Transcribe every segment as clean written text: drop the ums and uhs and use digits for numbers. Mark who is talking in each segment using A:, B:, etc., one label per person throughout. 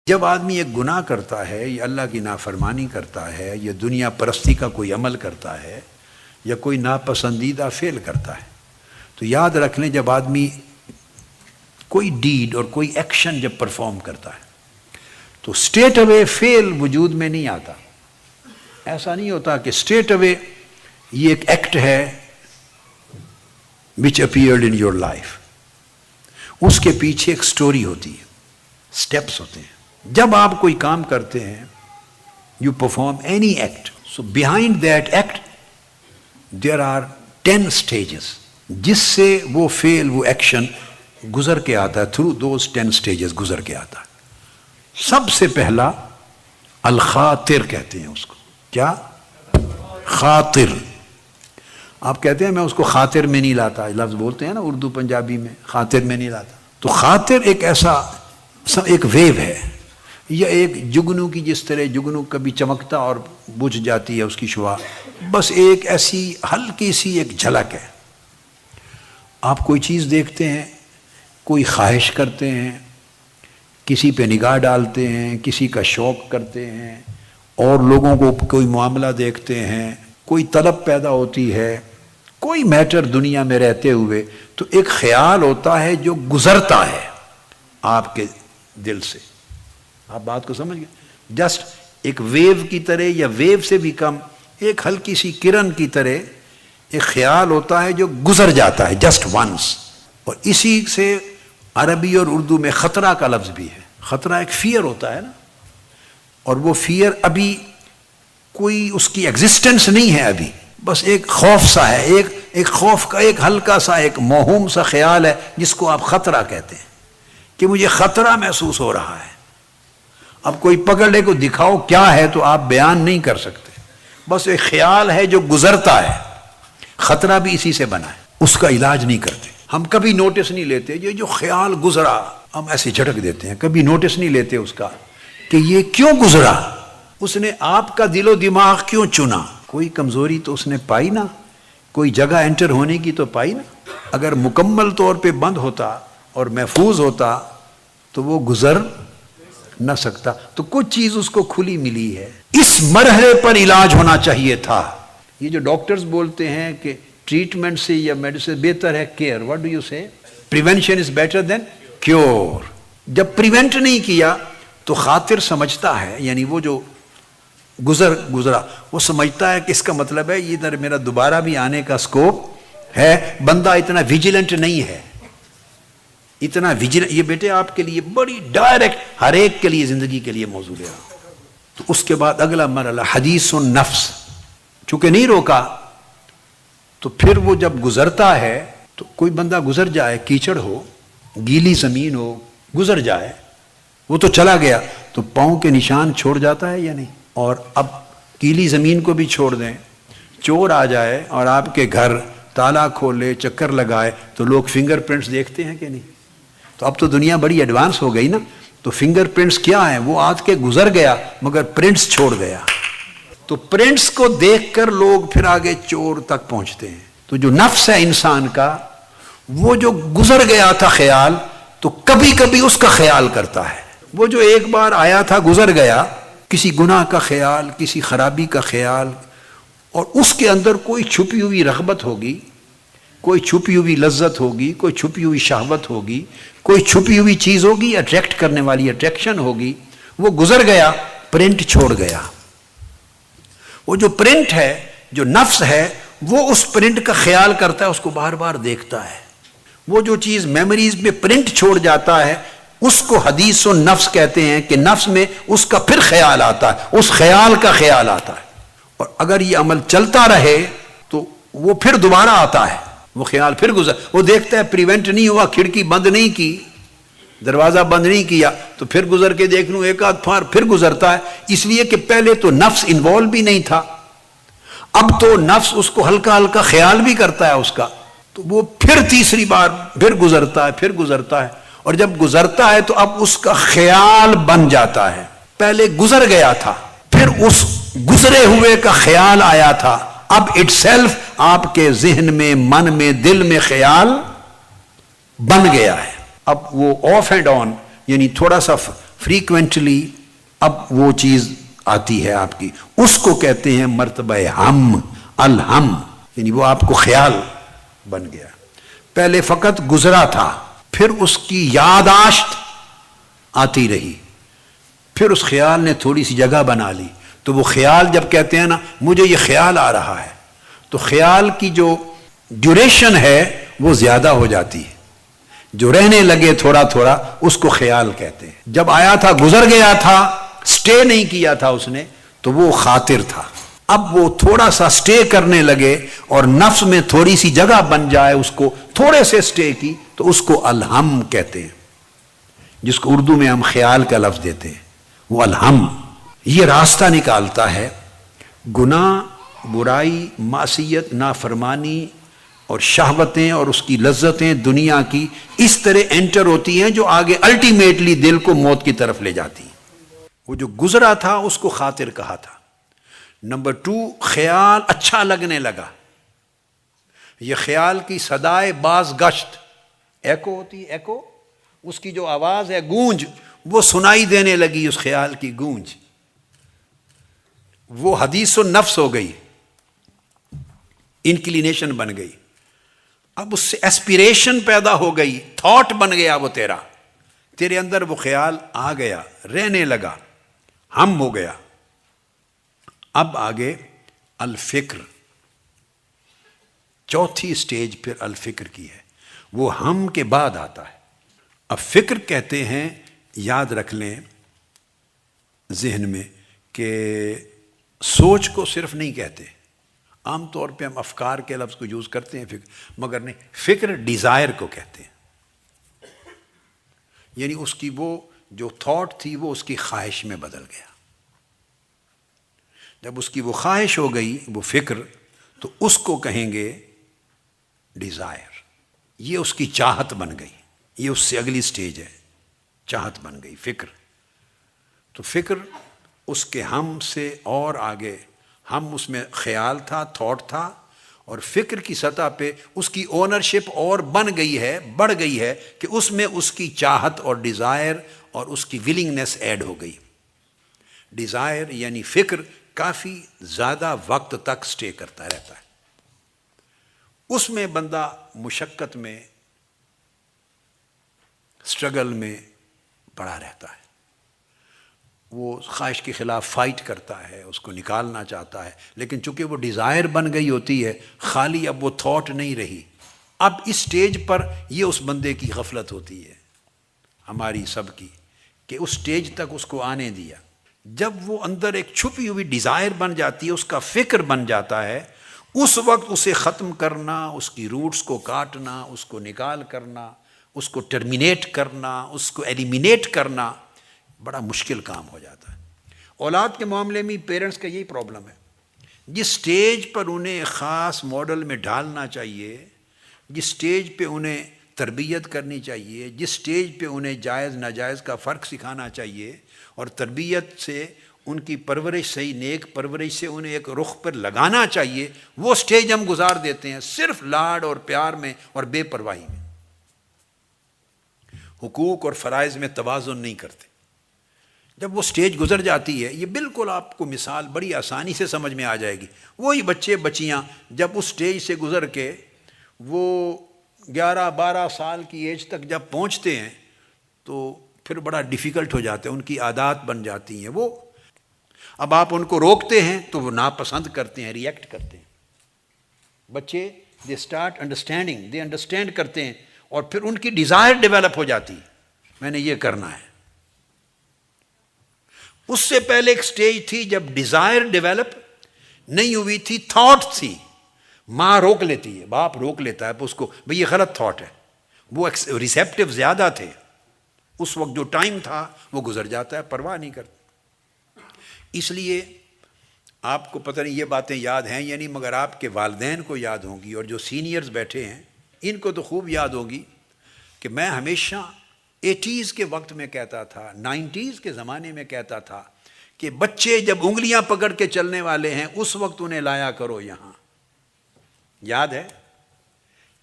A: جب آدمی ایک گناہ کرتا ہے یا اللہ کی نافرمانی کرتا ہے یا دنیا پرستی کا کوئی عمل کرتا ہے یا کوئی ناپسندیدہ فعل کرتا ہے تو یاد رکھ لیں، جب آدمی کوئی ڈیڈ اور کوئی ایکشن جب پرفارم کرتا ہے تو اسٹریٹ اوے فعل وجود میں نہیں آتا۔ ایسا نہیں ہوتا کہ اسٹریٹ اوے یہ ایک ایکٹ ہے which appeared in your life، اس کے پیچھے ایک سٹوری ہوتی ہے، سٹیپس ہوتے ہیں۔ جب آپ کوئی کام کرتے ہیں you perform any act، so behind that act there are 10 stages جس سے وہ فعل وہ ایکشن گزر کے آتا ہے، through those 10 stages گزر کے آتا ہے۔ سب سے پہلا الخاطر کہتے ہیں اس کو، کیا؟ خاطر۔ آپ کہتے ہیں میں اس کو خاطر میں نہیں لاتا، لفظ بولتے ہیں نا اردو پنجابی میں، خاطر میں نہیں لاتا۔ تو خاطر ایک ایسا ایک ویو ہے یا ایک جگنو کی، جس طرح جگنو کبھی چمکتا اور بجھ جاتی ہے اس کی شعاع، بس ایک ایسی ہلکی سی ایک جھلک ہے۔ آپ کوئی چیز دیکھتے ہیں، کوئی خواہش کرتے ہیں، کسی پہ نگاہ ڈالتے ہیں، کسی کا شوق کرتے ہیں، اور لوگوں کو کوئی معاملہ دیکھتے ہیں، کوئی طلب پیدا ہوتی ہے، کوئی میٹر دنیا میں رہتے ہوئے، تو ایک خیال ہوتا ہے جو گزرتا ہے آپ کے دل سے۔ آپ بات کو سمجھ گئے؟ جسٹ ایک ویو کی طرح یا ویو سے بھی کم، ایک ہلکی سی کرن کی طرح ایک خیال ہوتا ہے جو گزر جاتا ہے جسٹ ونس۔ اور اسی سے عربی اور اردو میں خطرہ کا لفظ بھی ہے۔ خطرہ ایک فیئر ہوتا ہے نا، اور وہ فیئر ابھی کوئی اس کی ایگزسٹنس نہیں ہے، ابھی بس ایک خوف سا ہے، ایک خوف کا ایک ہلکا سا ایک موہوم سا خیال ہے جس کو آپ خطرہ کہتے ہیں کہ مجھے خطرہ محسوس ہو رہا ہے۔ اب کوئی پکڑے کو دکھاؤ کیا ہے تو آپ بیان نہیں کر سکتے، بس ایک خیال ہے جو گزرتا ہے۔ خطرہ بھی اسی سے بنا ہے، اس کا علاج نہیں کرتے ہم، کبھی نوٹس نہیں لیتے۔ یہ جو خیال گزرا ہم ایسے جھٹک دیتے ہیں، کبھی نوٹس نہیں لیتے اس کا کہ یہ کیوں گزرا، اس نے آپ کا دل و دماغ کیوں چنا۔ کوئی کمزوری تو اس نے پائی نا، کوئی جگہ انٹر ہونے کی تو پائی نا۔ اگر مکمل طور پہ بند ہوتا اور محفوظ ہوتا تو وہ گزر نہ سکتا، تو کچھ چیز اس کو کھلی ملی ہے۔ اس مرحلے پر علاج ہونا چاہیے تھا۔ یہ جو ڈاکٹرز بولتے ہیں کہ ٹریٹمنٹ سے یا میڈیسن بہتر ہے کیئر، واٹ ڈو یو سے؟ Prevention is better than cure. جب پریونٹ نہیں کیا تو خاطر سمجھتا ہے، یعنی وہ جو گزرا وہ سمجھتا ہے کہ اس کا مطلب ہے ادھر میرا دوبارہ بھی آنے کا سکوپ ہے۔ بندہ اتنا ویجیلنٹ نہیں ہے، اتنا ویجیلنٹ۔ یہ بیٹے آپ کے لیے بڑی ڈائریکٹ ہر ایک کے لیے زندگی کے لیے موضوع ہے۔ تو اس کے بعد اگلا مرحلہ حدیث النفس، چونکہ نہیں روکا تو پھر وہ جب گزرتا ہے تو کوئی بندہ گزر جائے، کیچڑ ہو، گیلی زمین ہو، گزر جائے، وہ تو چلا گیا، تو پاؤں کے نشان چھوڑ جاتا ہے یا نہیں؟ اور اب گیلی زمین کو بھی چھوڑ دیں، چور آ جائے اور آپ کے گھر تالا کھولے، چکر لگائے، تو لوگ فنگر پرنٹس دیکھتے ہیں کہ نہیں؟ تو اب تو دنیا بڑی ایڈوانس ہو گئی نا، تو فنگر پرنٹس کیا ہیں؟ وہ آج کے گزر گیا مگر پرنٹس چھوڑ گیا۔ تو پرنٹس کو دیکھ کر لوگ پھر آگے چور تک پہنچتے ہیں۔ تو جو نفس ہے انسان کا، وہ جو گزر گیا تھا خیال، تو کبھی کبھی اس کا خیال کرتا ہے۔ وہ جو ایک بار آیا تھا گزر گیا، کسی گناہ کا خیال، کسی خرابی کا خیال، اور اس کے اندر کوئی چھپی ہوئی رغبت ہوگی، کوئی چھپی ہوئی لذت ہوگی، کوئی چھپی ہوئی شہوت ہوگی، کوئی چھپی ہوئی چیز ہوگی اٹریکٹ کرنے والی، اٹریکشن ہوگی، وہ گزر گیا، پرنٹ چھوڑ گیا۔ وہ جو پرنٹ ہے، جو نفس ہے، وہ اس پرنٹ کا خیال کرتا ہے، اس کو بار بار دیکھتا ہے۔ وہ جو چیز میموریز میں پرنٹ چھوڑ جاتا ہے اس کو حدیث النفس کہتے ہیں، کہ نفس میں اس کا پھر خیال آتا ہے، اس خیال کا خیال آتا ہے۔ اور اگر یہ عمل چلتا رہے تو وہ پھر دوبارہ آتا ہے، وہ خیال پھر وہ دیکھتا ہے پریونٹ نہیں ہوا، کھڑکی بند نہیں کی، دروازہ بند نہیں کیا، تو پھر گزر کے دیکھ لوں، ایک آدھ پھار پھر گزرتا ہے، اس لیے کہ پہلے تو نفس انوالو بھی نہیں تھا، اب تو نفس اس کو ہلکا ہلکا خیال بھی کرتا ہے اس کا، تو وہ پھر تیسری بار پھر گزرتا ہے، پھر گزرتا ہے، اور جب گزرتا ہے تو اب اس کا خیال بن جاتا ہے۔ پہلے گزر گیا تھا، پھر اس گزرے ہوئے کا خیال آیا تھا، اب اٹ سیلف آپ کے ذہن میں، من میں، دل میں خیال بن گیا ہے۔ اب وہ آف اینڈ آن، یعنی تھوڑا سا فریکوینٹلی اب وہ چیز آتی ہے آپ کی، اس کو کہتے ہیں مرتبہ ہم، الہم، یعنی وہ آپ کو خیال بن گیا. پہلے فقط گزرا تھا، پھر اس کی یاداشت آتی رہی، پھر اس خیال نے تھوڑی سی جگہ بنا لی. تو وہ خیال جب کہتے ہیں نا مجھے یہ خیال آ رہا ہے، تو خیال کی جو ڈیوریشن ہے وہ زیادہ ہو جاتی ہے. جو رہنے لگے تھوڑا تھوڑا اس کو خیال کہتے ہیں. جب آیا تھا گزر گیا تھا، سٹے نہیں کیا تھا اس نے، تو وہ خاطر تھا. اب وہ تھوڑا سا سٹے کرنے لگے اور نفس میں تھوڑی سی جگہ بن جائے، اس کو تھوڑے سے سٹے کی، تو اس کو الہم کہتے ہیں، جس کو اردو میں ہم خیال کا لفظ دیتے ہیں. وہ الہم یہ راستہ نکالتا ہے. گناہ، برائی، معصیت، نافرمانی اور شہوتیں اور اس کی لذتیں دنیا کی اس طرح انٹر ہوتی ہیں جو آگے الٹیمیٹلی دل کو موت کی طرف لے جاتی ہیں. وہ جو گزرا تھا اس کو خاطر کہا تھا. نمبر 2، خیال اچھا لگنے لگا. یہ خیال کی صدائے باز گشت، ایکو ہوتی، ایکو، اس کی جو آواز ہے، گونج، وہ سنائی دینے لگی، اس خیال کی گونج. وہ حدیث و نفس ہو گئی، انکلینیشن بن گئی. اب اس سے ایسپیریشن پیدا ہو گئی، تھاٹ بن گیا وہ تیرے اندر وہ خیال آ گیا، رہنے لگا، ہم ہو گیا. اب آگے الفکر، چوتھی سٹیج پھر الفکر کی ہے. وہ ہم کے بعد آتا ہے. اب فکر کہتے ہیں، یاد رکھ لیں ذہن میں کہ سوچ کو صرف نہیں کہتے. عام طور پہ ہم افکار کے لفظ کو یوز کرتے ہیں فکر، مگر نہیں، فکر ڈیزائر کو کہتے ہیں. یعنی اس کی وہ جو تھاٹ تھی وہ اس کی خواہش میں بدل گیا. جب اس کی وہ خواہش ہو گئی، وہ فکر، تو اس کو کہیں گے ڈیزائر. یہ اس کی چاہت بن گئی. یہ اس سے اگلی سٹیج ہے، چاہت بن گئی فکر. تو فکر اس کے ہم سے اور آگے، ہم اس میں خیال تھا، تھاٹ تھا، اور فکر کی سطح پہ اس کی اونرشپ اور بن گئی ہے، بڑھ گئی ہے کہ اس میں اس کی چاہت اور ڈیزائر اور اس کی ولنگنس ایڈ ہو گئی. ڈیزائر یعنی فکر کافی زیادہ وقت تک سٹے کرتا رہتا ہے. اس میں بندہ مشقت میں، سٹرگل میں پڑا رہتا ہے. وہ خواہش کے خلاف فائٹ کرتا ہے، اس کو نکالنا چاہتا ہے، لیکن چونکہ وہ ڈیزائر بن گئی ہوتی ہے، خالی اب وہ تھاٹ نہیں رہی. اب اس سٹیج پر یہ اس بندے کی غفلت ہوتی ہے، ہماری سب کی، کہ اس سٹیج تک اس کو آنے دیا. جب وہ اندر ایک چھپی ہوئی ڈیزائر بن جاتی ہے، اس کا فکر بن جاتا ہے، اس وقت اسے ختم کرنا، اس کی روٹس کو کاٹنا، اس کو نکال کرنا، اس کو ٹرمینیٹ کرنا، اس کو ایلیمینیٹ کرنا بڑا مشکل کام ہو جاتا ہے. اولاد کے معاملے میں پیرنٹس کا یہی پرابلم ہے. جس سٹیج پر انہیں خاص ماڈل میں ڈالنا چاہیے، جس سٹیج پہ انہیں تربیت کرنی چاہیے، جس سٹیج پہ انہیں جائز ناجائز کا فرق سکھانا چاہیے، اور تربیت سے ان کی پرورش، صحیح نیک پرورش سے انہیں ایک رخ پر لگانا چاہیے، وہ سٹیج ہم گزار دیتے ہیں صرف لاڈ اور پیار میں اور بے پرواہی میں. حقوق اور فرائض میں توازن نہیں کرتے. جب وہ سٹیج گزر جاتی ہے، یہ بالکل آپ کو مثال بڑی آسانی سے سمجھ میں آ جائے گی. وہی بچے بچیاں جب اس سٹیج سے گزر کے وہ 11-12 سال کی ایج تک جب پہنچتے ہیں تو پھر بڑا ڈیفیکلٹ ہو جاتا ہے، ان کی عادات بن جاتی ہیں. وہ اب آپ ان کو روکتے ہیں تو وہ ناپسند کرتے ہیں، ریئیکٹ کرتے ہیں. بچے they start understanding, they understand کرتے ہیں، اور پھر ان کی ڈیزائر ڈیولپ ہو جاتی ہے، میں نے یہ کرنا ہے. اس سے پہلے ایک سٹیج تھی جب ڈیزائر ڈیولپ نہیں ہوئی تھی، تھاٹ تھی. ماں روک لیتی ہے، باپ روک لیتا ہے اس کو، بھئی یہ غلط تھاٹ ہے. وہ ریسیپٹیو زیادہ تھے اس وقت، جو ٹائم تھا وہ گزر جاتا ہے، پرواہ نہیں کرتے. اس لیے آپ کو پتہ نہیں یہ باتیں یاد ہیں یا نہیں، مگر آپ کے والدین کو یاد ہوں گی، اور جو سینئرز بیٹھے ہیں ان کو تو خوب یاد ہوگی کہ میں ہمیشہ 80s کے وقت میں کہتا تھا، 90s کے زمانے میں کہتا تھا کہ بچے جب انگلیاں پکڑ کے چلنے والے ہیں اس وقت انہیں لایا کرو یہاں. یاد ہے؟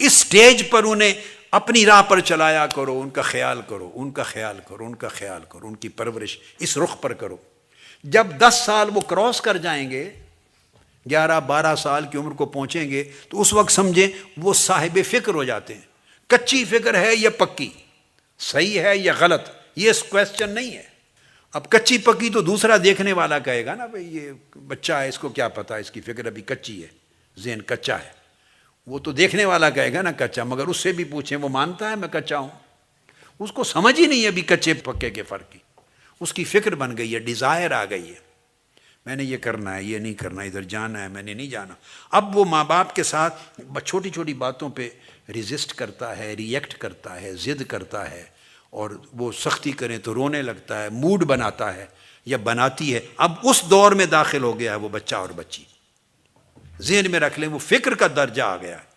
A: اس سٹیج پر انہیں اپنی راہ پر چلایا کرو، ان کا خیال کرو، ان کا خیال کرو، ان کا خیال کرو، ان کی پرورش اس رخ پر کرو۔ جب 10 سال وہ کراس کر جائیں گے، 11-12 سال کی عمر کو پہنچیں گے، تو اس وقت سمجھیں وہ صاحب فکر ہو جاتے ہیں۔ کچی فکر ہے یا پکی، صحیح ہے یا غلط، یہ کویسچن نہیں ہے۔ اب کچی پکی تو دوسرا دیکھنے والا کہے گا نا بھئی یہ بچہ ہے، اس کو کیا پتا، اس کی فکر ابھی کچی ہے، ذہن کچا ہے۔ وہ تو دیکھنے والا کہے گا نا کچا، مگر اس سے بھی پوچھیں وہ مانتا ہے میں کچا ہوں؟ اس کو سمجھ ہی نہیں ہے ابھی کچے پکے کے فرق کی۔ اس کی فکر بن گئی ہے، ڈیزائر آ گئی ہے، میں نے یہ کرنا ہے، یہ نہیں کرنا، ادھر جانا ہے، میں نے نہیں جانا۔ اب وہ ماں باپ کے ساتھ چھوٹی چھوٹی باتوں پہ ریزسٹ کرتا ہے، ری ایکٹ کرتا ہے، ضد کرتا ہے، اور وہ سختی کریں تو رونے لگتا ہے، موڈ بناتا ہے یا بناتی ہے۔ اب اس دور میں داخل ہو گیا ہے وہ بچہ اور بچی، ذہن میں رکھ لیں وہ فکر کا درجہ آ گیا ہے۔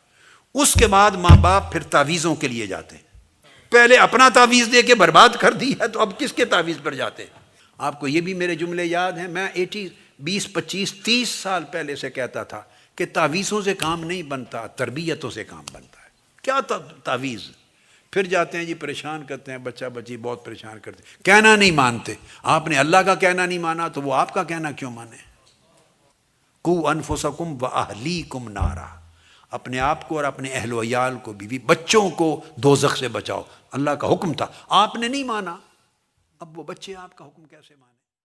A: اس کے بعد ماں باپ پھر تعویذوں کے لیے جاتے ہیں۔ پہلے اپنا تعویذ دے کے برباد کر دی ہے، تو اب کس کے تعویذ پر جاتے ہیں؟ آپ کو یہ بھی میرے جملے یاد ہیں، میں 20 25 30 سال پہلے سے کہتا تھا کہ تعویذوں سے کام نہیں بنتا، تربیتوں سے کام بنتا ہے۔ کیا تعویذ؟ پھر جاتے ہیں جی پریشان کرتے ہیں، بچہ بچی بہت پریشان کرتے ہیں، کہنا نہیں مانتے۔ آپ نے اللہ کا کہنا نہیں مانا تو وہ آپ کا کہنا کیوں مانے؟ قُوا أَنفُسَكُمْ وَأَهْلِيكُمْ نَارًا، اپنے آپ کو اور اپنے اہل و عیال کو، بیوی بچوں کو دوزخ سے بچاؤ۔ اللہ کا حکم تھا، آپ نے نہیں مانا، اب وہ بچے آپ کا حکم کیسے مانے؟